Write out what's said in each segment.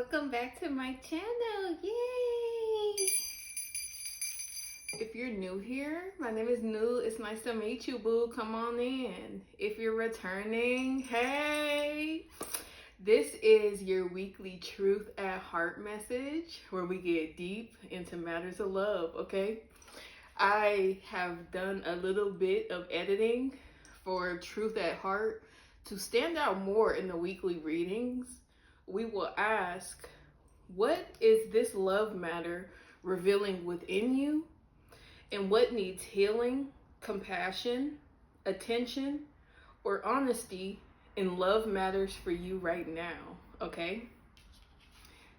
Welcome back to my channel. Yay! If you're new here, my name is New. It's nice to meet you, boo. Come on in. If you're returning, hey! This is your weekly Truth at Heart message where we get deep into matters of love, okay? I have done a little bit of editing for Truth at Heart to stand out more in the weekly readings. We will ask, what is this love matter revealing within you? And what needs healing, compassion, attention, or honesty in love matters for you right now, okay?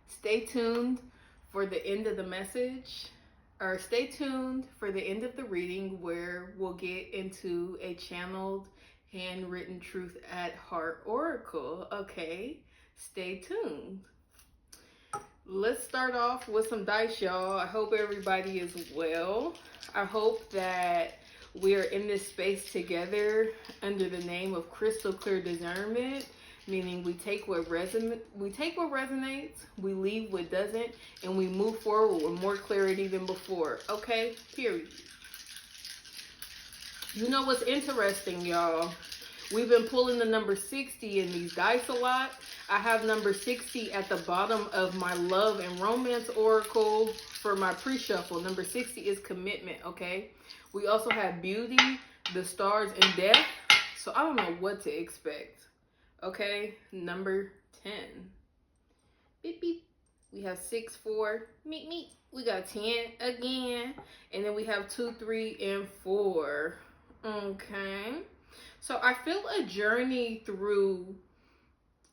Stay tuned for the end of the message, or stay tuned for the end of the reading where we'll get into a channeled, handwritten Truth at Heart oracle, okay? Stay tuned. Let's start off with some dice, y'all. I hope everybody is well. I hope that we are in this space together under the name of crystal clear discernment, meaning we take what resonates, we leave what doesn't, and we move forward with more clarity than before. Okay? Period. You know what's interesting, y'all? We've been pulling the number 60 in these dice a lot. I have number 60 at the bottom of my love and romance oracle for my pre-shuffle. Number 60 is commitment, okay? We also have beauty, the stars, and death. So I don't know what to expect, okay? Number 10. Beep, beep. We have 6, 4, meet, meet. We got 10 again. And then we have 2, 3, and 4. Okay. So I feel a journey through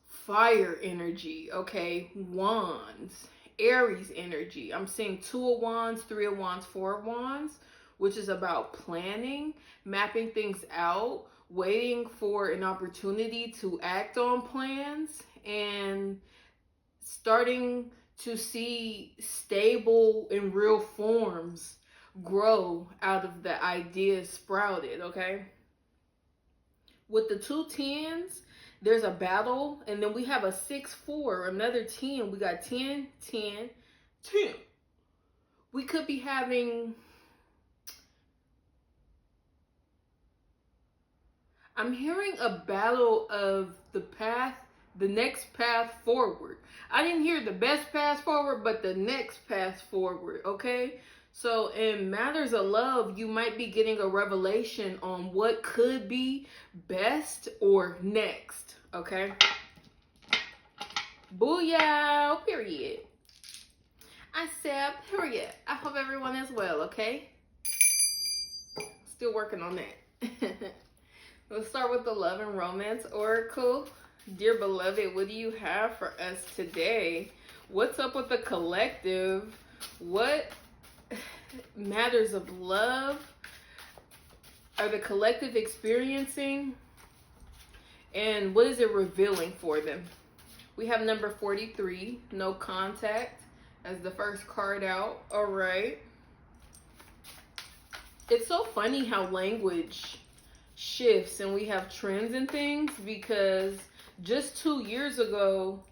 fire energy, okay? Wands, Aries energy. I'm seeing 2 of Wands, 3 of Wands, 4 of Wands, which is about planning, mapping things out, waiting for an opportunity to act on plans, and starting to see stable and real forms grow out of the ideas sprouted, okay? With the 2 10s, there's a battle, and then we have a 6, 4, another 10. We got 10, 10, 10. We could be having, I'm hearing a battle of the next path forward. I didn't hear the best path forward, but the next path forward, okay? So in matters of love, you might be getting a revelation on what could be best or next, okay? Booyah, period. I said period. I hope everyone is well, okay? Still working on that. Let's start with the love and romance oracle. Dear beloved, what do you have for us today? What's up with the collective? What matters of love are the collective experiencing, and what is it revealing for them? We have number 43, no contact, as the first card out. All right. It's so funny how language shifts and we have trends and things, because just 2 years ago,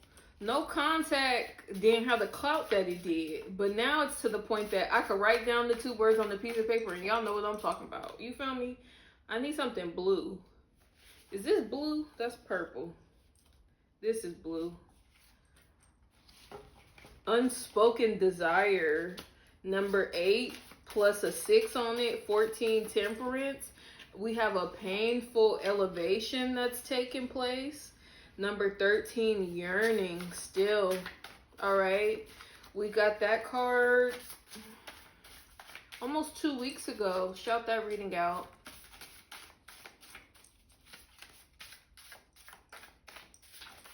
no contact didn't have the clout that it did. But now it's to the point that I could write down the 2 words on the piece of paper and y'all know what I'm talking about. You feel me? I need something blue. Is this blue? That's purple. This is blue. Unspoken desire. Number 8 plus a 6 on it. 14, temperance. We have a painful elevation that's taking place. Number 13, yearning still. All right. We got that card almost 2 weeks ago. Shout that reading out.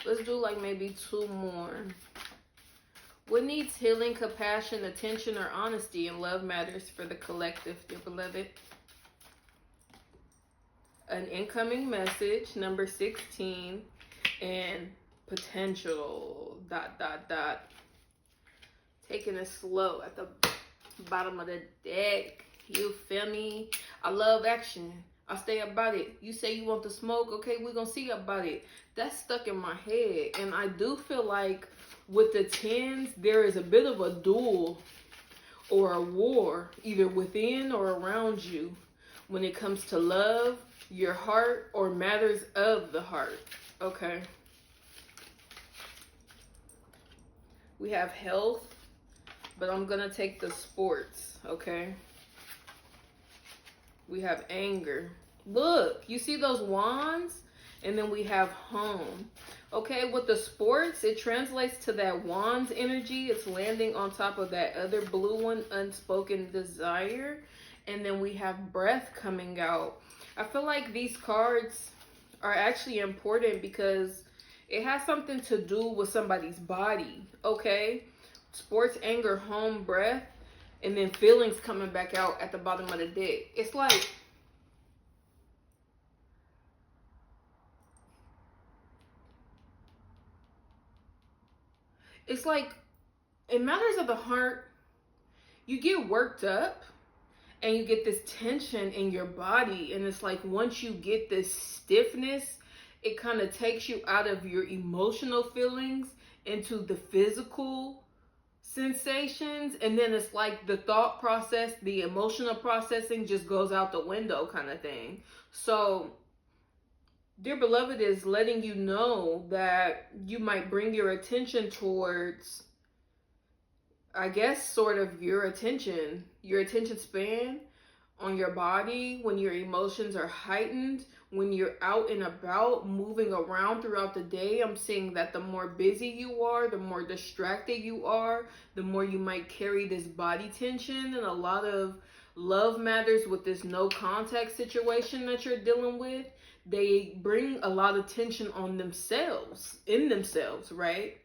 Let's do like maybe 2 more. What needs healing, compassion, attention, or honesty in love matters for the collective, dear beloved? An incoming message, number 16. And potential, ... Taking it slow at the bottom of the deck. You feel me? I love action. I stay about it. You say you want to smoke, okay, we're gonna see about it. That's stuck in my head. And I do feel like with the 10s, there is a bit of a duel or a war, either within or around you, when it comes to love, your heart, or matters of the heart. Okay. We have health, but I'm gonna take the sports, okay? We have anger. Look, you see those wands? And then we have home. Okay, with the sports, it translates to that wands energy. It's landing on top of that other blue one, unspoken desire. And then we have breath coming out. I feel like these cards are actually important because it has something to do with somebody's body, okay? Sports, anger, home, breath, and then feelings coming back out at the bottom of the deck. It's like, in matters of the heart, you get worked up and you get this tension in your body. And it's like, once you get this stiffness, it kind of takes you out of your emotional feelings into the physical sensations. And then it's like the thought process, the emotional processing just goes out the window kind of thing. So, dear beloved is letting you know that you might bring your attention towards, I guess, sort of your attention span on your body when your emotions are heightened, when you're out and about, moving around throughout the day. I'm seeing that the more busy you are, the more distracted you are, the more you might carry this body tension. And a lot of love matters with this no contact situation that you're dealing with. They bring a lot of tension on themselves, in themselves, right?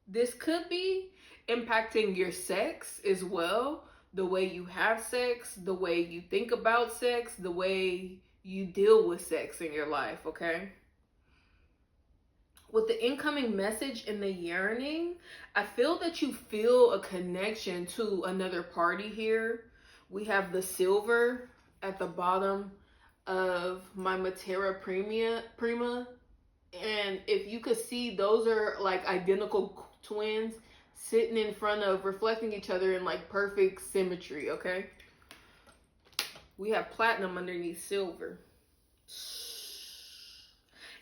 This could be impacting your sex as well, the way you have sex, the way you think about sex, the way you deal with sex in your life, okay? With the incoming message and the yearning, I feel that you feel a connection to another party here. We have the silver at the bottom of my Matera Prima. And if you could see, those are like identical twins sitting in front of, reflecting each other in like perfect symmetry, okay? We have platinum underneath silver.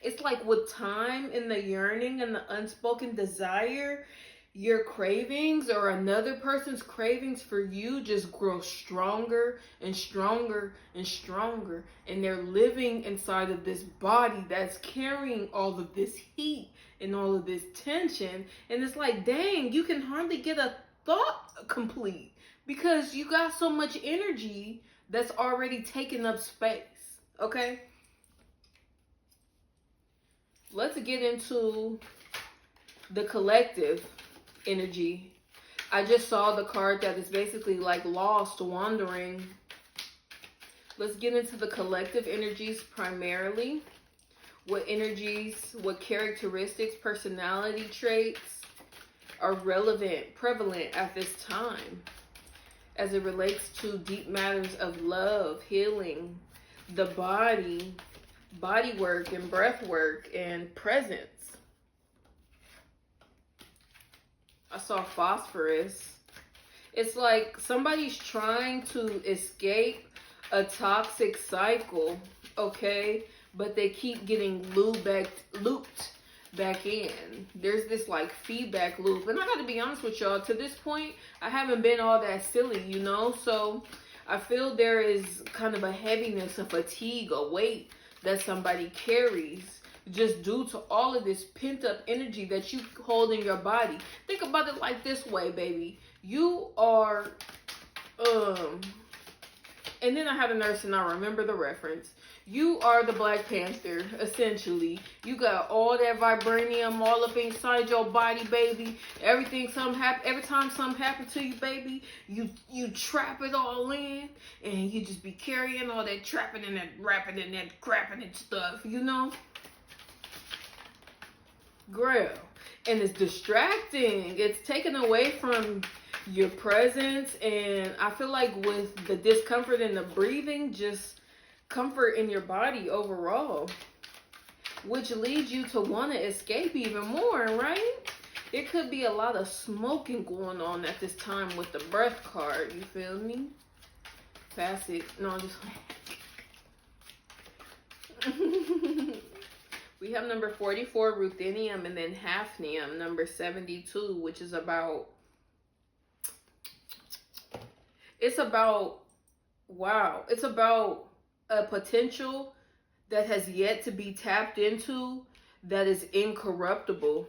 It's like with time and the yearning and the unspoken desire, your cravings or another person's cravings for you just grow stronger and stronger and stronger. And they're living inside of this body that's carrying all of this heat and all of this tension. And it's like, dang, you can hardly get a thought complete because you got so much energy that's already taking up space, okay? Let's get into the collective energy. I just saw the card that is basically like lost, wandering. Let's get into the collective energies primarily. What energies, what characteristics, personality traits are relevant, prevalent at this time as it relates to deep matters of love, healing, the body, body work and breath work and presence. I saw phosphorus. It's like somebody's trying to escape a toxic cycle, okay? But they keep getting looped back in. There's this like feedback loop. And I gotta be honest with y'all, to this point, I haven't been all that silly, you know? So I feel there is kind of a heaviness, a fatigue, a weight that somebody carries just due to all of this pent up energy that you hold in your body. Think about it like this way, baby. You are, and then I had a nurse and I remember the reference. You are the Black Panther, essentially. You got all that vibranium all up inside your body, baby. Every time something happens to you, baby, you trap it all in, and you just be carrying all that trapping and that rapping and that crapping and stuff, you know? Girl. And it's distracting. It's taken away from your presence, and I feel like with the discomfort in the breathing, just comfort in your body overall, which leads you to want to escape even more, right? There could be a lot of smoking going on at this time with the breath card, you feel me? Facet, no, just we have number 44, ruthenium, and then hafnium, number 72, which is about, it's about a potential that has yet to be tapped into that is incorruptible.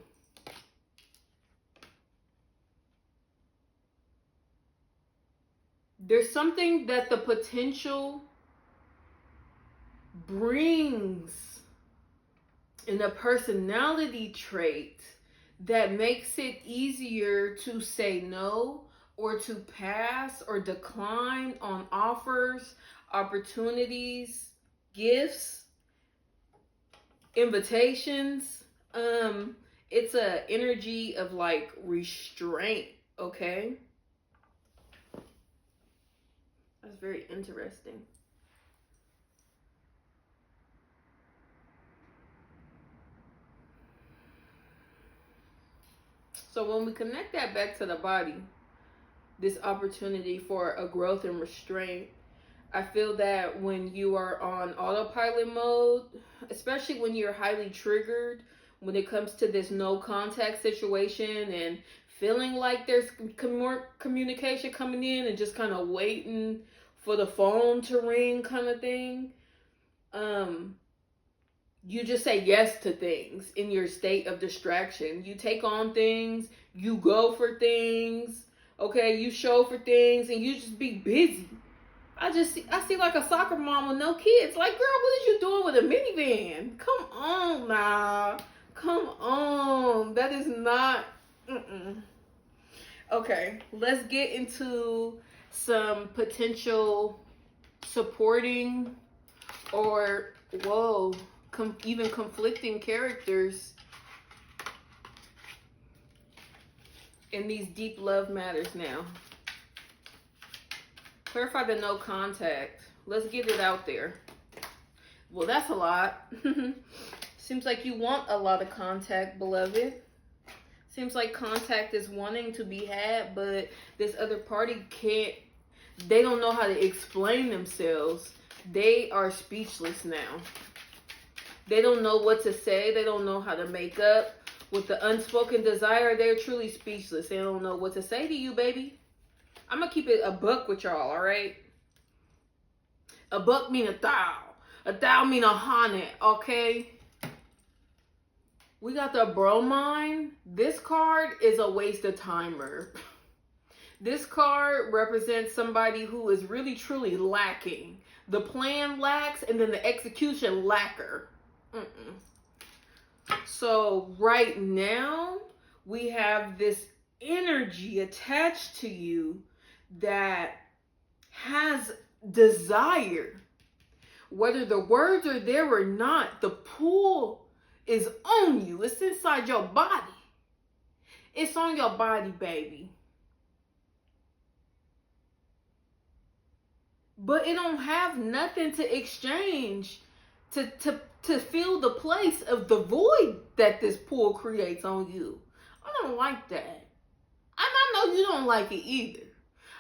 There's something that the potential brings in a personality trait that makes it easier to say no or to pass or decline on offers, opportunities, gifts, invitations. It's a energy of like restraint, okay? That's very interesting. So when we connect that back to the body, this opportunity for a growth and restraint, I feel that when you are on autopilot mode, especially when you're highly triggered, when it comes to this no contact situation and feeling like there's more communication coming in and just kind of waiting for the phone to ring kind of thing, you just say yes to things in your state of distraction. You take on things, you go for things, okay? You show for things, and you just be busy. I see like a soccer mom with no kids. Like, girl, what is you doing with a minivan? Come on now. Come on. That is not, Okay, let's get into some potential supporting or, even conflicting characters in these deep love matters now. Clarify the no contact. Let's get it out there. Well, that's a lot. Seems like you want a lot of contact, beloved. Seems like contact is wanting to be had, but this other party they don't know how to explain themselves. They are speechless now. They don't know what to say. They don't know how to make up. With the unspoken desire, they're truly speechless. They don't know what to say to you, baby. I'm going to keep it a buck with y'all, all right? A buck mean a thou. A thou mean 100, okay? We got the bromine. This card is a waste of timer. This card represents somebody who is really, truly lacking. The plan lacks, and then the execution lacquer. So right now, we have this energy attached to you that has desire. Whether the words are there or not, the pull is on you. It's inside your body. It's on your body, baby. But it don't have nothing to exchange to fill the place of the void that this pull creates on you. I don't like that. And I know you don't like it either.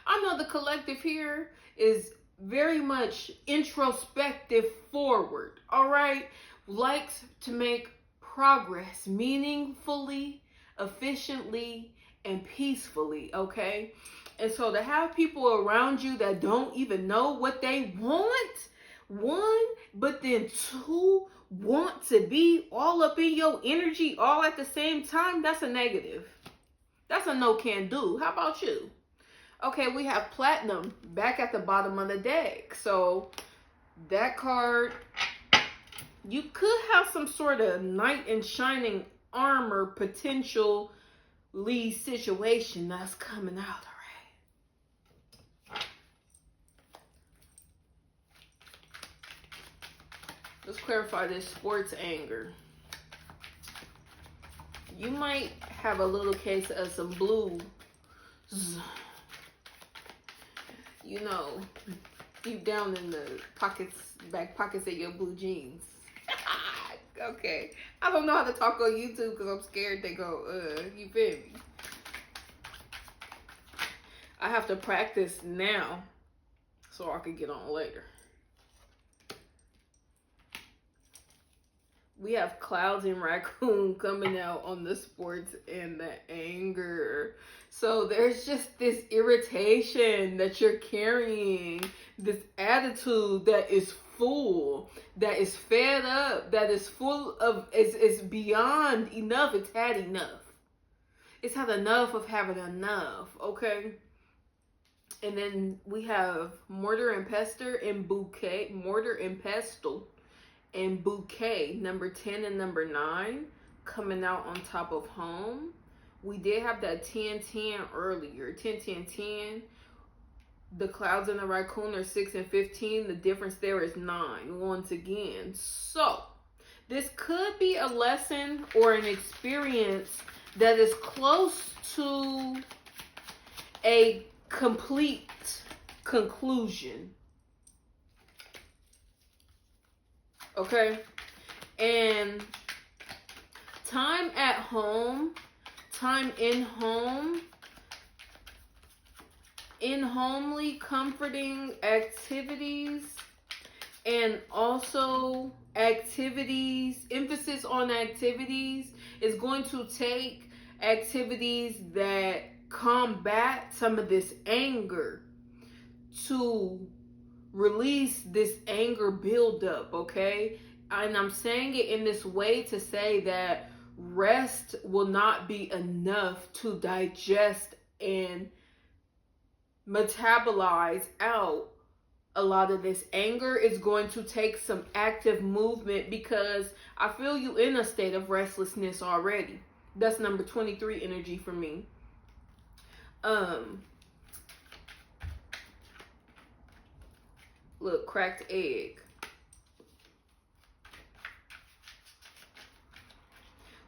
I know the collective here is very much introspective forward, all right? Likes to make progress meaningfully, efficiently, and peacefully, okay? And so to have people around you that don't even know what they want, one, but then two, want to be all up in your energy all at the same time, that's a negative. That's a no can do. How about you? Okay, we have platinum back at the bottom of the deck. So that card, you could have some sort of knight in shining armor potentially situation that's coming out, all right? Let's clarify this sports anger. You might have a little case of some blues you know, deep down in the back pockets of your blue jeans. Okay. I don't know how to talk on YouTube because I'm scared they go, you feel me? I have to practice now so I can get on later. We have Clouds and Raccoon coming out on the sports and the anger. So there's just this irritation that you're carrying, this attitude that is full, that is fed up, that is full of, it's beyond enough. It's had enough. It's had enough of having enough, okay? And then we have Mortar and Pestle and Bouquet, Mortar and Pestle and Bouquet, number 10 and number 9, coming out on top of Home. We did have that 10-10 earlier, 10-10-10. The Clouds and the Raccoon are 6 and 15. The difference there is 9, once again. So, this could be a lesson or an experience that is close to a complete conclusion. Okay? And time at home, time in home, in homely, comforting activities, and also activities, emphasis on activities is going to take activities that combat some of this anger to release this anger buildup, okay? And I'm saying it in this way to say that rest will not be enough to digest and metabolize out a lot of this anger. Is going to take some active movement because I feel you in a state of restlessness already. That's number 23 energy for me. Look, cracked egg.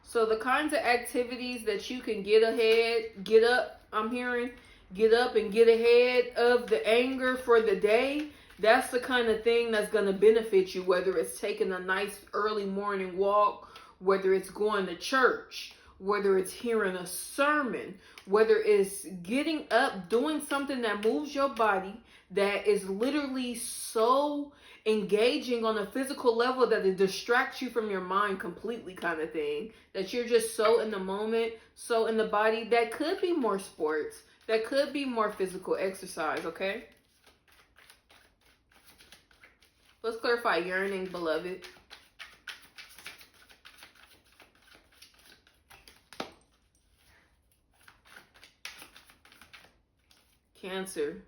So the kinds of activities that you can get up, I'm hearing, get up and get ahead of the anger for the day. That's the kind of thing that's going to benefit you, whether it's taking a nice early morning walk, whether it's going to church, whether it's hearing a sermon, whether it's getting up, doing something that moves your body, that is literally so engaging on a physical level that it distracts you from your mind completely, kind of thing, that you're just so in the moment, so in the body. That could be more sports, that could be more physical exercise, okay? Let's clarify yearning, beloved. Cancer,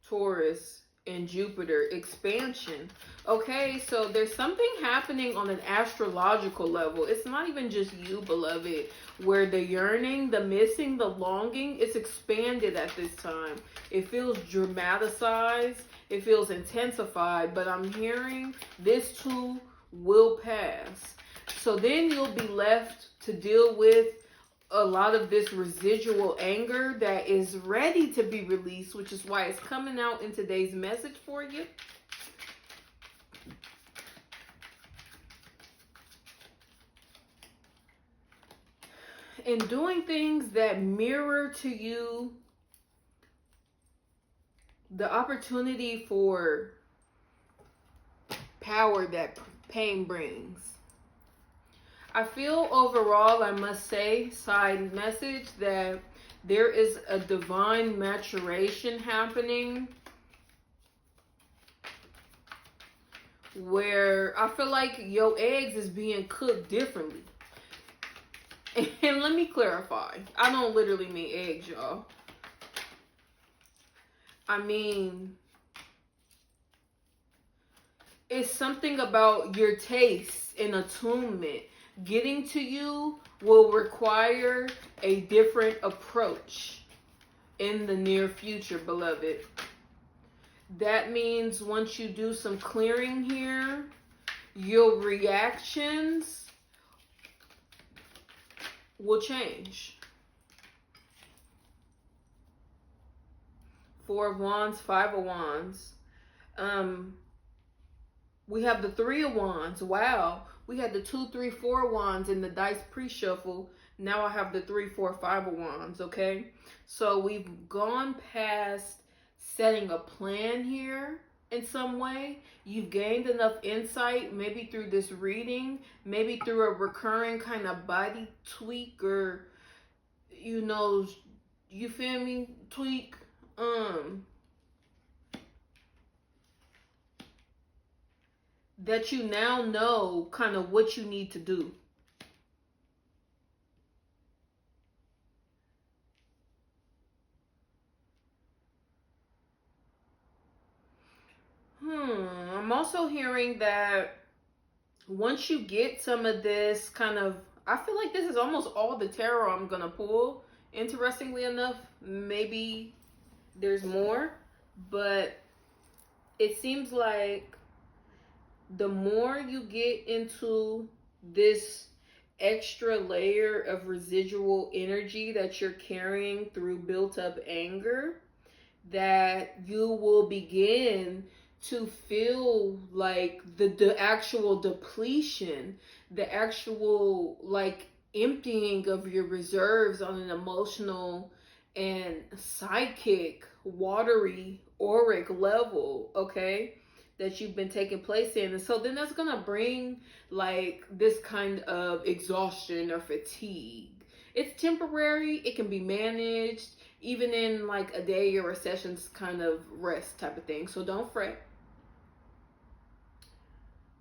Taurus, and Jupiter, expansion. Okay, so there's something happening on an astrological level. It's not even just you, beloved, where the yearning, the missing, the longing is expanded at this time. It feels dramatized. It feels intensified, but I'm hearing this too will pass. So then you'll be left to deal with a lot of this residual anger that is ready to be released, which is why it's coming out in today's message for you. And doing things that mirror to you the opportunity for power that pain brings. I feel overall, I must say, side message, that there is a divine maturation happening where I feel like your eggs is being cooked differently. And let me clarify. I don't literally mean eggs, y'all. I mean, it's something about your taste and attunement. Getting to you will require a different approach in the near future, beloved. That means once you do some clearing here, your reactions will change Four of Wands, Five of Wands. We have the Three of Wands. Wow. We had the 2, 3, 4 Wands in the dice pre-shuffle. Now I have the 3, 4, 5 of Wands, okay? So we've gone past setting a plan here in some way. You've gained enough insight, maybe through this reading, maybe through a recurring kind of body tweak or, you know, you feel me? Tweak. That you now know kind of what you need to do. I'm also hearing that once you get some of this kind of, I feel like this is almost all the tarot I'm going to pull. Interestingly enough, maybe there's more, but it seems like the more you get into this extra layer of residual energy that you're carrying through built up anger, that you will begin to feel like the actual depletion, the actual like emptying of your reserves on an emotional and psychic, watery, auric level, okay, that you've been taking place in. And so then that's gonna bring like this kind of exhaustion or fatigue. It's temporary, it can be managed, even in like a day or a session's kind of rest type of thing. So don't fret.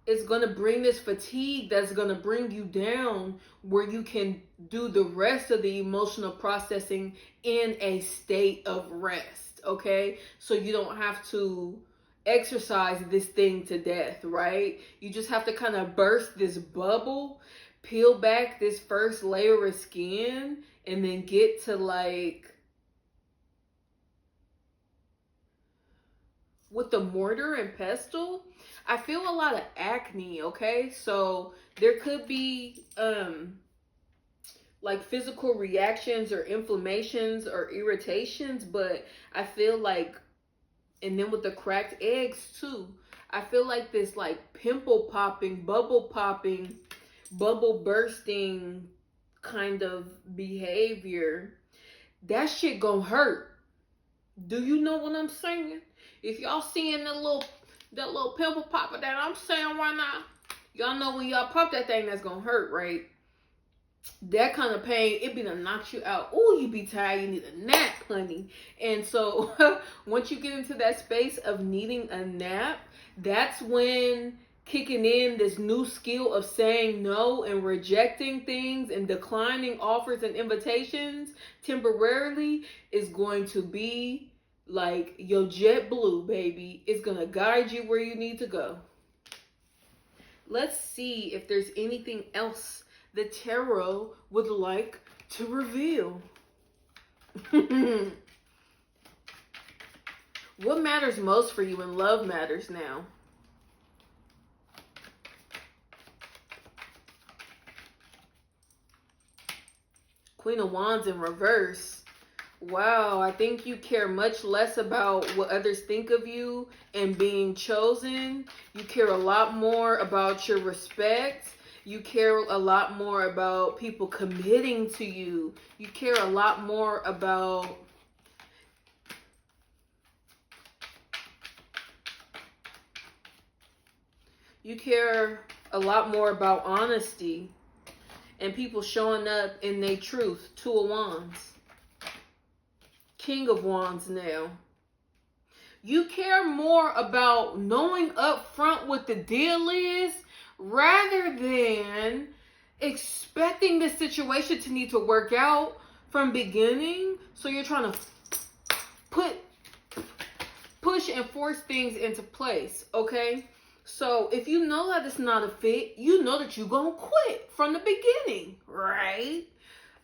It's going to bring this fatigue that's going to bring you down where you can do the rest of the emotional processing in a state of rest, okay? So you don't have to exercise this thing to death, right? You just have to kind of burst this bubble, peel back this first layer of skin, and then get to like, with the mortar and pestle, I feel a lot of acne, okay? So there could be like physical reactions or inflammations or irritations, but I feel like, and then with the cracked eggs too, I feel like this like pimple popping, bubble bursting kind of behavior, that shit gonna hurt. Do you know what I'm saying? If y'all seeing that little pimple popper that I'm saying right now, y'all know when y'all pop that thing, that's gonna hurt, right? That kind of pain, it be to knock you out. Oh, you be tired, you need a nap, honey. And so once you get into that space of needing a nap, that's when kicking in this new skill of saying no and rejecting things and declining offers and invitations temporarily is going to be like your JetBlue, baby. It's gonna guide you where you need to go. Let's see if there's anything else the tarot would like to reveal. What matters most for you in love matters now? Queen of Wands in reverse. Wow, I think you care much less about what others think of you and being chosen. You care a lot more about your respect. You care a lot more about people committing to you. You care a lot more about honesty and people showing up in their truth. Two of Wands. King of Wands now. You care more about knowing up front what the deal is rather than expecting the situation to need to work out from beginning. So you're trying to push and force things into place, okay? So if you know that it's not a fit, you know that you're going to quit from the beginning, right?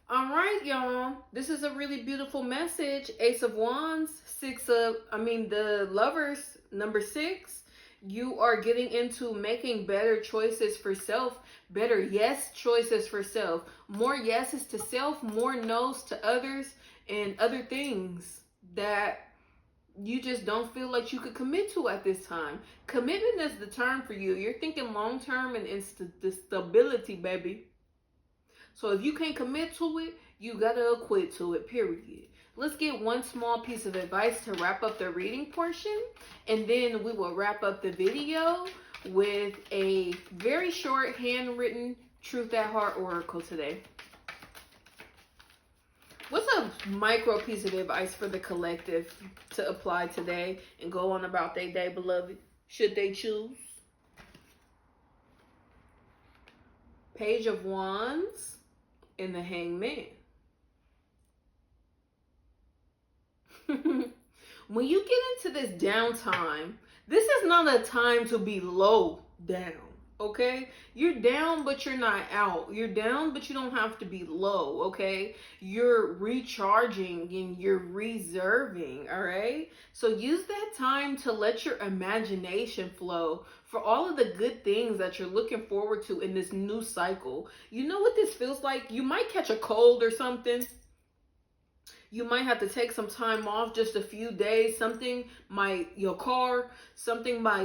All right, y'all. This is a really beautiful message. Ace of Wands, the Lovers, number 6. You are getting into making better choices for self, better yes choices for self. More yeses to self, more no's to others, and other things that you just don't feel like you could commit to at this time. Commitment is the term for you. You're thinking long term and the stability, baby. So if you can't commit to it, you gotta acquit to it, period. Let's get one small piece of advice to wrap up the reading portion, and then we will wrap up the video with a very short handwritten Truth at Heart oracle today. What's a micro piece of advice for the collective to apply today and go on about their day, beloved, should they choose? Page of Wands and the Hangman. When you get into this downtime, this is not a time to be low down. Okay, you're down, but you're not out. You're down, but you don't have to be low. Okay, you're recharging and you're reserving. All right, so use that time to let your imagination flow for all of the good things that you're looking forward to in this new cycle. You know what this feels like? You might catch a cold or something. You might have to take some time off, just a few days. Something might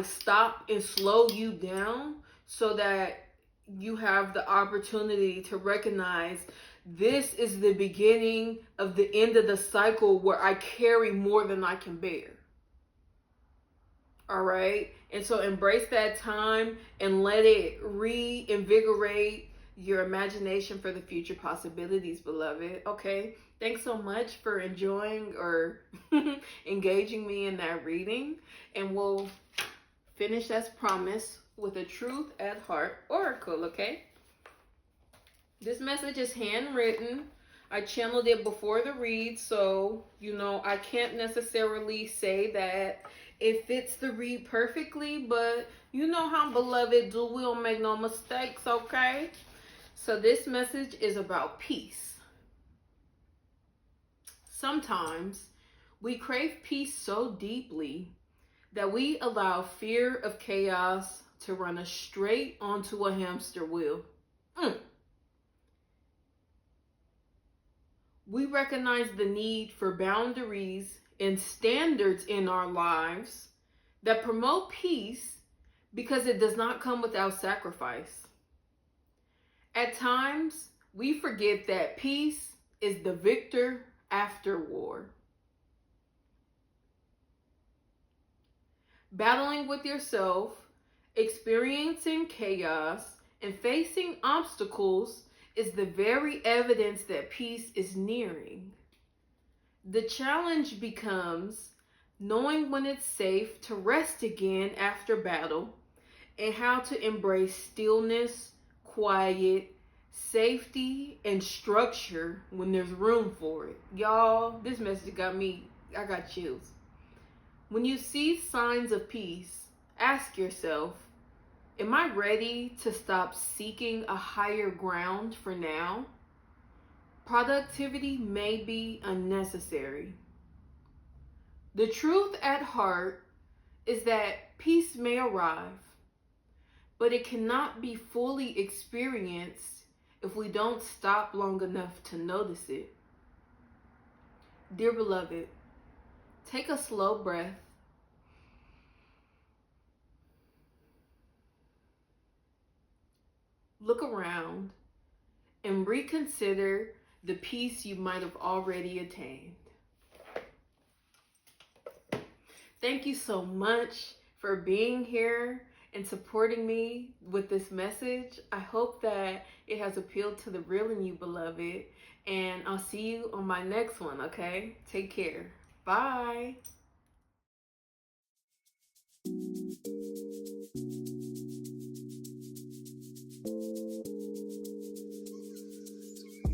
stop and slow you down, so that you have the opportunity to recognize this is the beginning of the end of the cycle where I carry more than I can bear. All right. And so embrace that time and let it reinvigorate your imagination for the future possibilities, beloved. Okay. Thanks so much for enjoying or engaging me in that reading. And we'll finish as promised with a Truth at Heart oracle, okay? This message is handwritten. I channeled it before the read, so, I can't necessarily say that it fits the read perfectly, but you know how beloved do, we'll make no mistakes, okay? So this message is about peace. Sometimes we crave peace so deeply that we allow fear of chaos to run us straight onto a hamster wheel. We recognize the need for boundaries and standards in our lives that promote peace because it does not come without sacrifice. At times, we forget that peace is the victor after war. Battling with yourself, experiencing chaos, and facing obstacles is the very evidence that peace is nearing. The challenge becomes knowing when it's safe to rest again after battle and how to embrace stillness, quiet, safety, and structure when there's room for it. Y'all, this message I got chills. When you see signs of peace, ask yourself, am I ready to stop seeking a higher ground for now? Productivity may be unnecessary. The truth at heart is that peace may arrive, but it cannot be fully experienced if we don't stop long enough to notice it. Dear beloved, take a slow breath. Look around and reconsider the peace you might have already attained. Thank you so much for being here and supporting me with this message. I hope that it has appealed to the real in you, beloved. And I'll see you on my next one, okay? Take care. Bye.